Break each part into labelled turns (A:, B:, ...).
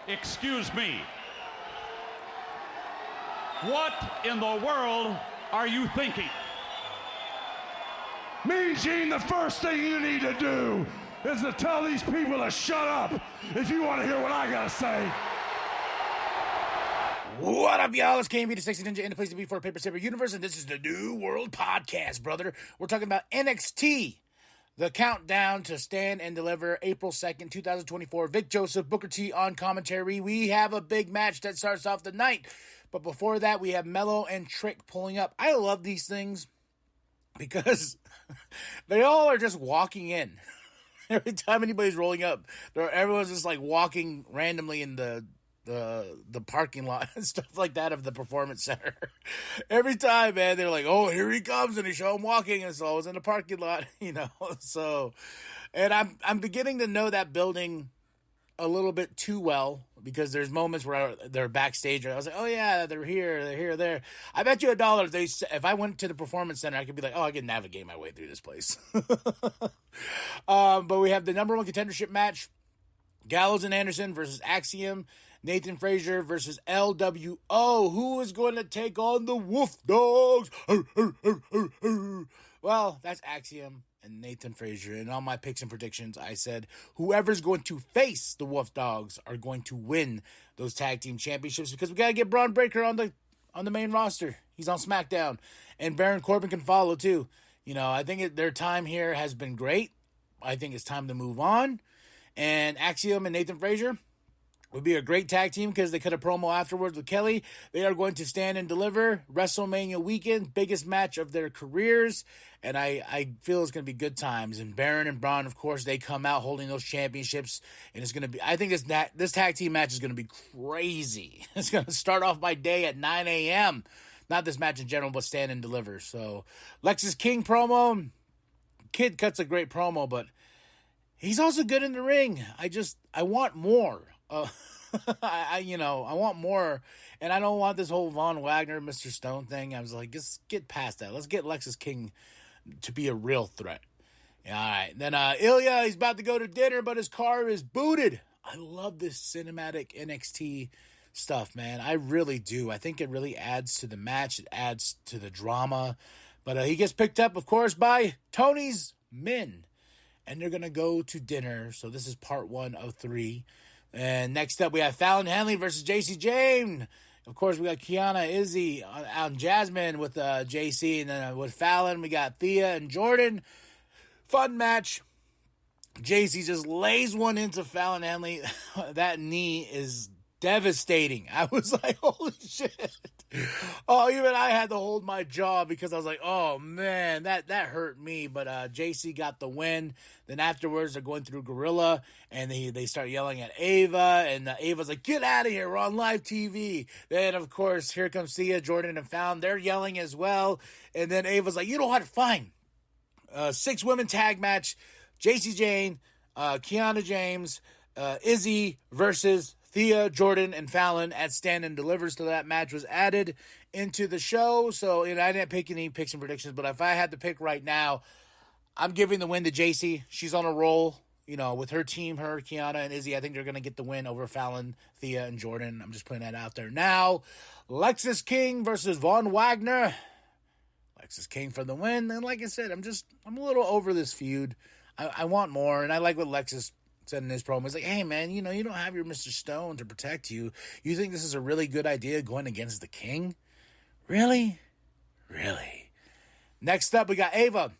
A: Excuse me. What in the world are you thinking?
B: Mean Gene, the first thing you need to do is to tell these people to shut up if you want to hear what I gotta say.
C: What up, y'all? It's KMB, the Sexy Ninja, in the place to be for a Paper Saber universe, and this is the New World Podcast, brother. We're talking about NXT, the countdown to Stand and Deliver, April 2nd, 2024. Vic Joseph, Booker T on commentary. We have a big match that starts off the night, but before that, we have Mello and Trick pulling up. I love these things because they all are just walking in. Every time anybody's rolling up, everyone's just like walking randomly in the parking lot and stuff like that of the Performance Center. Every time, man, they're like, oh, here he comes, and they show him walking, and it's always in the parking lot, you know. So, and I'm beginning to know that building a little bit too well, because there's moments where they're backstage and I was like, oh yeah, they're here, there. I bet you $1 if I went to the Performance Center, I could be like, oh, I can navigate my way through this place. But we have the number one contendership match, Gallows and Anderson versus Axiom, Nathan Frazier versus LWO. Who is going to take on the Wolf Dogs? Well, that's Axiom and Nathan Frazier. And on my picks and predictions, I said whoever's going to face the Wolf Dogs are going to win those tag team championships, because we got to get Braun Breaker on the main roster. He's on SmackDown. And Baron Corbin can follow too. You know, I think their time here has been great. I think it's time to move on. And Axiom and Nathan Frazier would be a great tag team because they cut a promo afterwards with Kelly. They are going to Stand and Deliver WrestleMania weekend, biggest match of their careers, and I feel it's going to be good times. And Baron and Braun, of course, they come out holding those championships, and it's going to be. I think this tag team match is going to be crazy. It's going to start off my day at 9 a.m. Not this match in general, but Stand and Deliver. So Lexis King promo, Kid cuts a great promo, but he's also good in the ring. I want more. I want more, and I don't want this whole Von Wagner, Mr. Stone thing. I was like, just get past that. Let's get Lexis King to be a real threat. All right. Then Ilya, he's about to go to dinner, but his car is booted. I love this cinematic NXT stuff, man. I really do. I think it really adds to the match. It adds to the drama. But he gets picked up, of course, by Tony's men, and they're going to go to dinner. So this is part 1 of 3. And next up, we have Fallon Henley versus JC Jane. Of course, we got Kiana, Izzy, and Jasmine with JC. And then with Fallon, we got Thea and Jordan. Fun match. JC just lays one into Fallon Henley. That knee is devastating. I was like, holy shit. Oh, even I had to hold my jaw because I was like, oh man, that hurt me. But JC got the win. Then afterwards, they're going through Gorilla, and they start yelling at Ava, and Ava's like, get out of here, we're on live TV. Then, of course, here comes Thea, Jordan, and Fallon. They're yelling as well. And then Ava's like, you know what, fine. 6-women tag match, JC Jane, Kiana James, Izzy versus Thea, Jordan, and Fallon at Stand and Deliver. So that match was added into the show. So, I didn't pick any picks and predictions, but if I had to pick right now, I'm giving the win to JC. She's on a roll, with her team, her, Kiana, and Izzy. I think they're going to get the win over Fallon, Thea, and Jordan. I'm just putting that out there now. Lexis King versus Von Wagner. Lexis King for the win. And like I said, I'm a little over this feud. I want more, and I like what Lexis said in his promo. He's like, hey man, you don't have your Mr. Stone to protect you. You think this is a really good idea going against the King? Really? Next up, we got Ava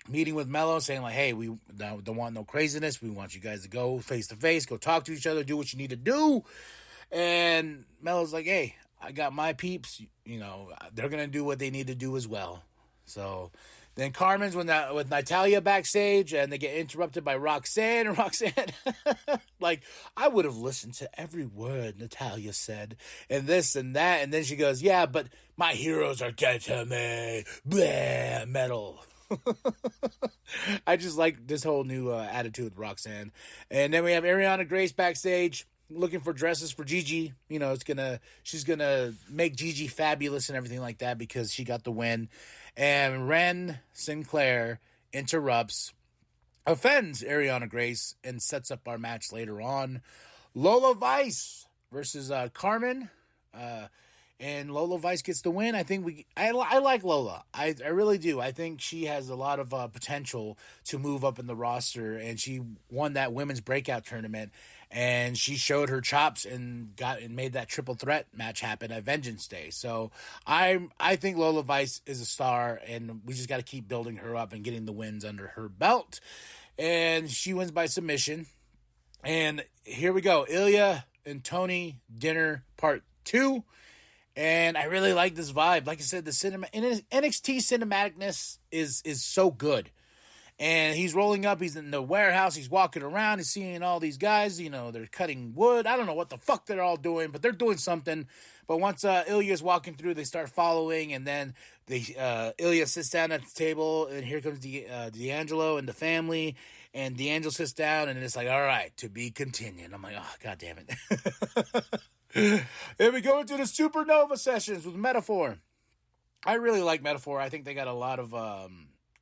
C: meeting with Mello, saying like, hey, we don't want no craziness. We want you guys to go face to face, go talk to each other, do what you need to do. And Mello's like, hey, I got my peeps. They're gonna do what they need to do as well. So then Carmen's with Natalya backstage, and they get interrupted by Roxanne. And Roxanne, like, I would have listened to every word Natalya said, and this and that. And then she goes, yeah, but my heroes are dead to me. Blah, metal. I just like this whole new attitude with Roxanne. And then we have Ariana Grace backstage, looking for dresses for Gigi. She's gonna make Gigi fabulous and everything like that because she got the win. And Ren Sinclair interrupts, offends Ariana Grace, and sets up our match later on. Lola Vice versus Carmen. And Lola Vice gets the win. I like Lola. I really do. I think she has a lot of potential to move up in the roster, and she won that women's breakout tournament, and she showed her chops and made that triple threat match happen at Vengeance Day. So I think Lola Vice is a star, and we just got to keep building her up and getting the wins under her belt. And she wins by submission. And here we go, Ilya and Tony dinner part 2. And I really like this vibe. Like I said, the NXT cinematicness is so good. And he's rolling up. He's in the warehouse. He's walking around. He's seeing all these guys. They're cutting wood. I don't know what the fuck they're all doing, but they're doing something. But once Ilya's walking through, they start following. And then Ilya sits down at the table. And here comes D'Angelo and the family. And D'Angelo sits down. And it's like, all right, to be continued. I'm like, oh, God damn it. Then we go into the Supernova sessions with Metaphor. I really like Metaphor. I think they got a lot of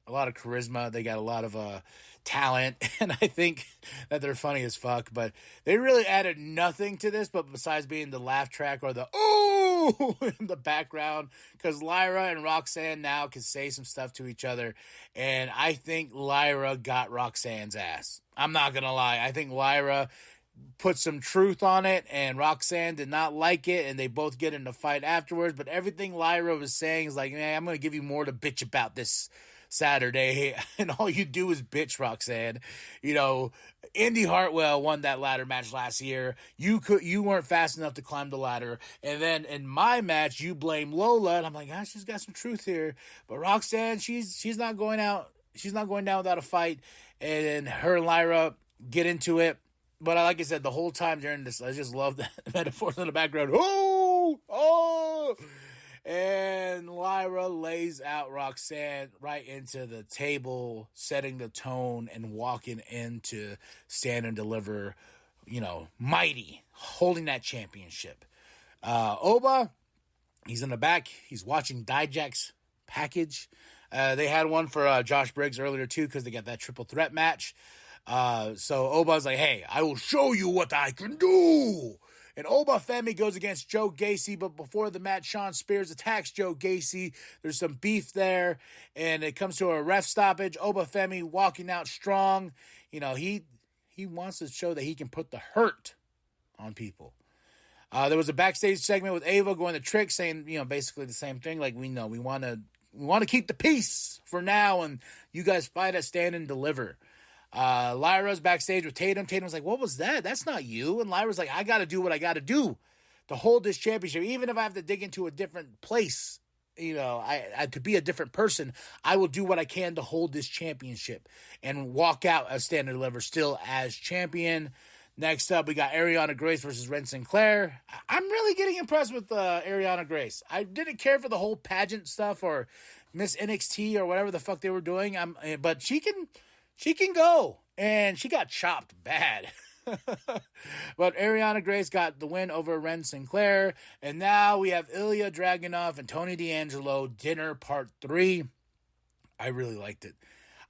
C: charisma. They got a lot of talent, and I think that they're funny as fuck. But they really added nothing to this, but besides being the laugh track or the ooh in the background, because Lyra and Roxanne now can say some stuff to each other, and I think Lyra got Roxanne's ass. I'm not gonna lie. I think Lyra put some truth on it, and Roxanne did not like it, and they both get in a fight afterwards. But everything Lyra was saying is like, man, I'm going to give you more to bitch about this Saturday, and all you do is bitch, Roxanne. Indy Hartwell won that ladder match last year. You weren't fast enough to climb the ladder, and then in my match, you blame Lola, and I'm like, she's got some truth here. But Roxanne, she's not going out. She's not going down without a fight, and her and Lyra get into it. But like I said, the whole time during this, I just love that Metaphor in the background. Oh! And Lyra lays out Roxanne right into the table, setting the tone and walking into Stand and Deliver, mighty, holding that championship. Oba, he's in the back. He's watching Dijak's package. They had one for Josh Briggs earlier, too, because they got that triple threat match. So Oba's like, hey, I will show you what I can do. And Oba Femi goes against Joe Gacy, but before the match, Shawn Spears attacks Joe Gacy. There's some beef there, and it comes to a ref stoppage. Oba Femi walking out strong. He wants to show that he can put the hurt on people. There was a backstage segment with Ava going to Trick, saying, basically the same thing. Like, we want to keep the peace for now, and you guys fight at Stand and Deliver. Lyra's backstage with Tatum. Tatum's like, what was that? That's not you. And Lyra's like, I got to do what I got to do to hold this championship. Even if I have to dig into a different place, I to be a different person, I will do what I can to hold this championship and walk out as Stand and Deliver still as champion. Next up, we got Ariana Grace versus Ren Sinclair. I'm really getting impressed with Ariana Grace. I didn't care for the whole pageant stuff or Miss NXT or whatever the fuck they were doing. But she can go, and she got chopped bad. But Ariana Grace got the win over Ren Sinclair, and now we have Ilya Dragunov and Tony D'Angelo dinner part 3. I really liked it,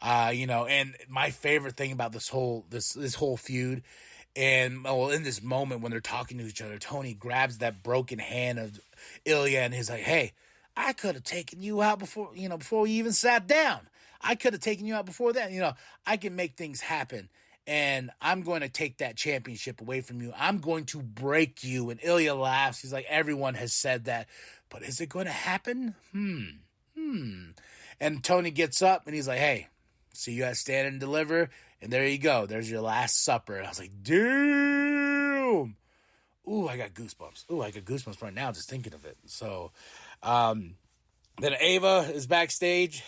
C: and my favorite thing about this whole feud, and in this moment when they're talking to each other, Tony grabs that broken hand of Ilya and he's like, "Hey, I could have taken you out before we even sat down. I could have taken you out before that. I can make things happen, and I'm going to take that championship away from you. I'm going to break you." And Ilya laughs. He's like, everyone has said that, but is it going to happen? And Tony gets up, and he's like, hey, see you at Stand and Deliver, and there you go. There's your last supper. And I was like, damn. Ooh, I got goosebumps right now just thinking of it. So, then Ava is backstage.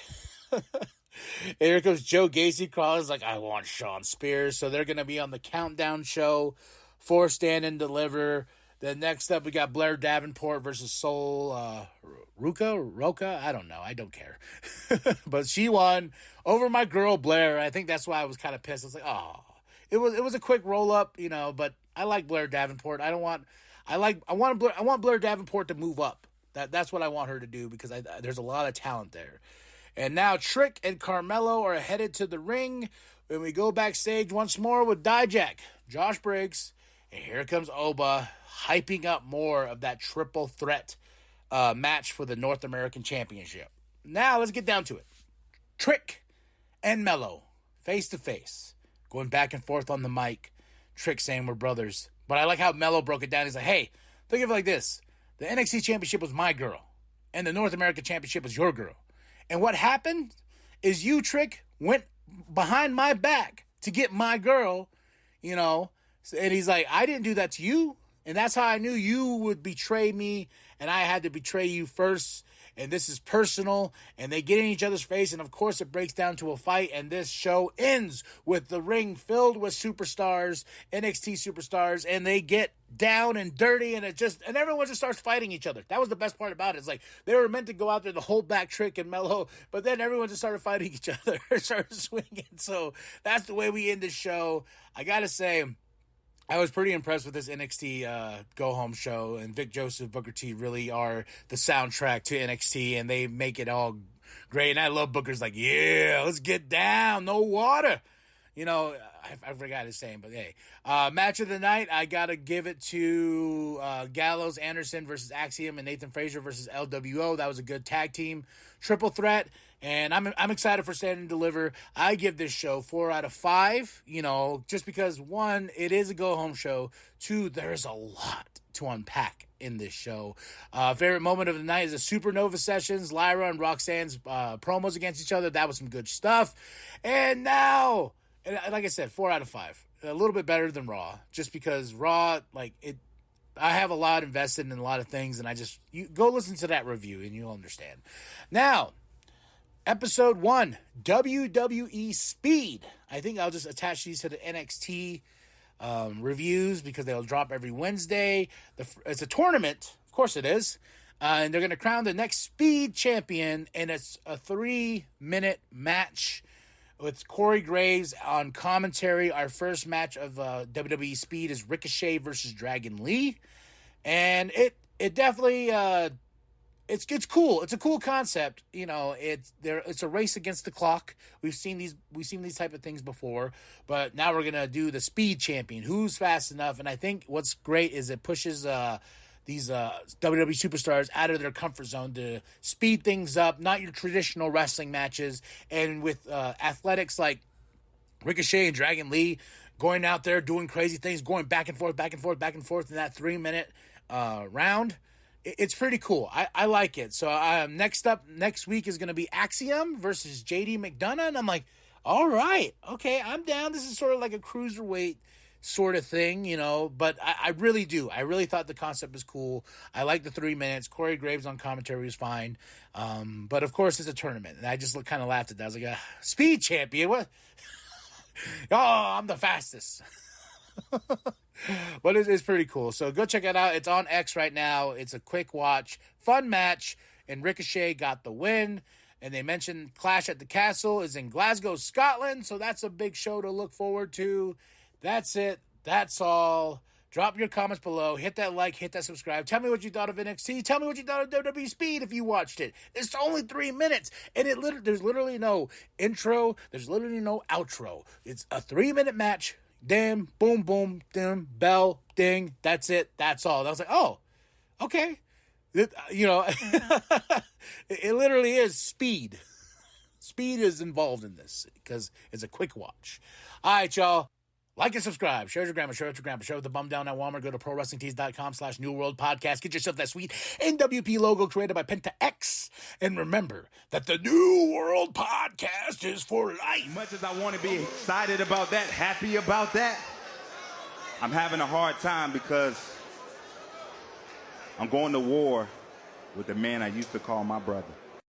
C: Here comes Joe Gacy crawling. Like, I want Shawn Spears. So they're going to be on the countdown show for Stand and Deliver. Then next up, we got Blair Davenport versus Sol Roca. I don't know. I don't care. But she won over my girl Blair. I think that's why I was kind of pissed. I was like, oh, it was a quick roll up, but I like Blair Davenport. I want Blair Davenport to move up. That's what I want her to do, because there's a lot of talent there. And now Trick and Carmelo are headed to the ring. And we go backstage once more with Dijak, Josh Briggs, And here comes Oba hyping up more of that triple threat match for the North American Championship. Now let's get down to it. Trick and Mello, face to face, going back and forth on the mic. Trick saying we're brothers. But I like how Mello broke it down. He's like, hey, think of it like this. The NXT Championship was my girl, and the North American Championship was your girl. And what happened is you, Trick, went behind my back to get my girl, you know. And he's like, I didn't do that to you. And that's how I knew you would betray me, and I had to betray you first. And this is personal, and they get in each other's face, and of course it breaks down to a fight, and this show ends with the ring filled with superstars, NXT superstars, and they get down and dirty, and everyone just starts fighting each other. That was the best part about it. It's like they were meant to go out there to hold back Trick and Mello, but then everyone just started fighting each other, started swinging. So that's the way we end the show. I gotta say, I was pretty impressed with this NXT go-home show, and Vic Joseph, Booker T really are the soundtrack to NXT, and they make it all great. And I love Booker's like, yeah, let's get down, no water. You know, I forgot his saying, but hey. Match of the night, I got to give it to Gallows, Anderson versus Axiom, and Nathan Frazier versus LWO. That was a good tag team triple threat. And I'm excited for Stand and Deliver. I give this show 4 out of 5, you know, just because, 1, it is a go-home show. 2, there's a lot to unpack in this show. Favorite moment of the night is the Supernova Sessions, Lyra and Roxanne's promos against each other. That was some good stuff. And now, like I said, 4 out of 5. A little bit better than Raw, just because Raw, I have a lot invested in a lot of things, and you go listen to that review and you'll understand. Now, Episode 1, WWE Speed. I think I'll just attach these to the NXT reviews because they'll drop every Wednesday. It's a tournament. Of course it is. And they're going to crown the next Speed champion, and it's a 3-minute match with Corey Graves on commentary. Our first match of WWE Speed is Ricochet versus Dragon Lee. And it definitely... It's cool. It's a cool concept. You know, it's a race against the clock. We've seen these type of things before, but now we're gonna do the Speed champion, who's fast enough. And I think what's great is it pushes these WWE superstars out of their comfort zone to speed things up, not your traditional wrestling matches. And with athletics like Ricochet and Dragon Lee going out there doing crazy things, going back and forth in that 3-minute round. It's pretty cool. I like it. So next week is going to be Axiom versus JD McDonough. And I'm like, all right, okay, I'm down. This is sort of like a cruiserweight sort of thing, you know. But I really do. I really thought the concept was cool. I like the 3 minutes. Corey Graves on commentary was fine. But, of course, it's a tournament. And I just kind of laughed at that. I was like, Speed champion? What? Oh, I'm the fastest. But it's pretty cool. So go check it out. It's on X right now. It's a quick watch, fun match, and Ricochet got the win. And they mentioned Clash at the Castle is in Glasgow, Scotland. So that's a big show to look forward to. That's it. That's all. Drop your comments below. Hit that like, hit that subscribe. Tell me what you thought of NXT. Tell me what you thought of WWE Speed if you watched it. It's only 3 minutes. And there's literally no intro. There's literally no outro. It's a 3-minute match. Damn, boom, boom, dim, bell, ding. That's it. That's all. And I was like, oh, okay. You know, it literally is Speed. Speed is involved in this because it's a quick watch. All right, y'all. Like and subscribe. Share your grandma. Share it with your grandpa. Share with the bum down at Walmart. Go to ProWrestlingTees.com/New World Podcast. Get yourself that sweet NWP logo created by Penta X. And remember that the New World Podcast is for life.
A: As much as I want to be excited about that, happy about that, I'm having a hard time because I'm going to war with the man I used to call my brother.